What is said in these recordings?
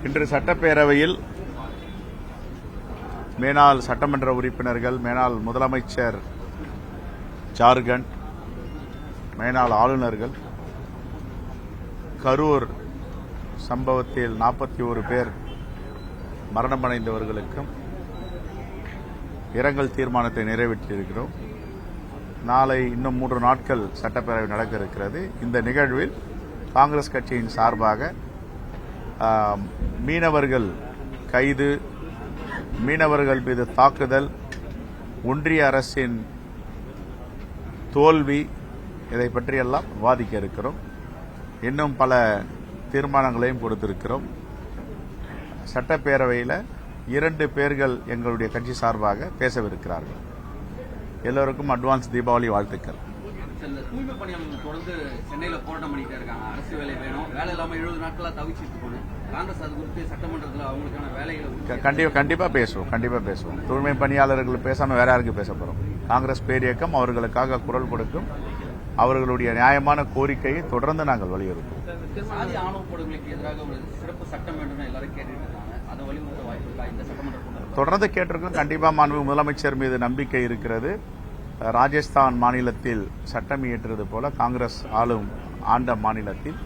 இன்று சட்டப்பேரவையில் மேனாள் சட்டமன்ற உறுப்பினர்கள், மேனாள் முதலமைச்சர் ஜார்க்கண்ட், மேனாள் ஆளுநர்கள் கரூர் சம்பவத்தில் 41 பேர் மரணமடைந்தவர்களுக்கும் இரங்கல் தீர்மானத்தை நிறைவேற்றியிருக்கிறோம். நாளை இன்னும் 3 நாட்கள் சட்டப்பேரவை நடக்க இருக்கிறது. இந்த நிகழ்வில் காங்கிரஸ் கட்சியின் சார்பாக மீனவர்கள் கைது, மீனவர்கள் மீது தாக்குதல், ஒன்றிய அரசின் தோல்வி, இதை பற்றியெல்லாம் விவாதிக்க இருக்கிறோம். இன்னும் பல தீர்மானங்களையும் கொடுத்திருக்கிறோம். சட்டப்பேரவையில் 2 பேர்கள் எங்களுடைய கட்சி சார்பாக பேசவிருக்கிறார்கள். எல்லோருக்கும் அட்வான்ஸ் தீபாவளி வாழ்த்துக்கள். தூய்மை பணியாளர்கள் தொடர்ந்து சென்னையில் போராட்டம் பண்ணிட்டே இருக்காங்க. அரசு வேலை வேணும், வேலை இல்லாமல் 70 நாட்களாக தவிச்சிட்டு போகணும். காங்கிரஸ் அது குறித்து சட்டமன்றத்தில் அவங்களுக்கான வேலைகளை கண்டிப்பா பேசுவோம். தூய்மை பணியாளர்கள் பேசாம வேற யாருக்கு பேச போறோம்? காங்கிரஸ் பேரியக்கம் அவர்களுக்காக குரல் கொடுக்கும். அவர்களுடைய நியாயமான கோரிக்கையை தொடர்ந்து நாங்கள் வலியுறுத்துவோம். சாதி ஆணவ படுகொலைக்கு எதிராக ஒரு சிறப்பு சட்டம் வேண்டும் எல்லாரும் கேட்டுட்டு இருக்காங்க. அதை வலியுறுத்த வாய்ப்பு இருக்கா இந்த சட்டமன்ற தொடர்ந்து கேட்டிருக்கோம். கண்டிப்பா மாண்பு முதலமைச்சர் மீது நம்பிக்கை இருக்கிறது. ராஜஸ்தான் மாநிலத்தில் சட்டம் இயற்றுவது போல காங்கிரஸ் ஆண்ட மாநிலத்தில்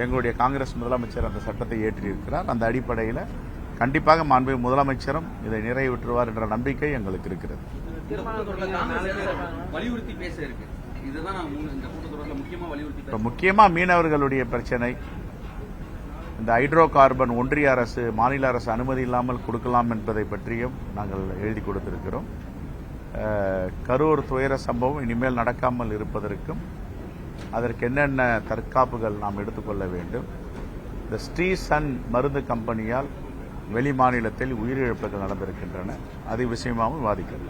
எங்களுடைய காங்கிரஸ் முதலமைச்சர் அந்த சட்டத்தை இயற்றியிருக்கிறார். அந்த அடிப்படையில் கண்டிப்பாக மாண்பு முதலமைச்சரும் இதை நிறைவேற்றுவார் என்ற நம்பிக்கை எங்களுக்கு இருக்கிறது. வலியுறுத்தி பேச இருக்கு. இதுதான் இந்த கூட்டத்தொடரில் முக்கியமாக முக்கியமா மீனவர்களுடைய பிரச்சனை, இந்த ஹைட்ரோ கார்பன் ஒன்றிய அரசு, மாநில அரசு அனுமதி இல்லாமல் கொடுக்கலாம் என்பதை பற்றியும் நாங்கள் எழுதி கொடுத்திருக்கிறோம். கரூர் துயர சம்பவம் இனிமேல் நடக்காமல் இருப்பதற்கும் அதற்கு என்னென்ன தற்காப்புகள் நாம் எடுத்துக்கொள்ள வேண்டும். இந்த ஸ்ரீசன் மருந்து கம்பெனியால் வெளி மாநிலத்தில் உயிரிழப்புகள் நடந்திருக்கின்றன. அது விஷயமாகவும் விவாதிக்கிறது.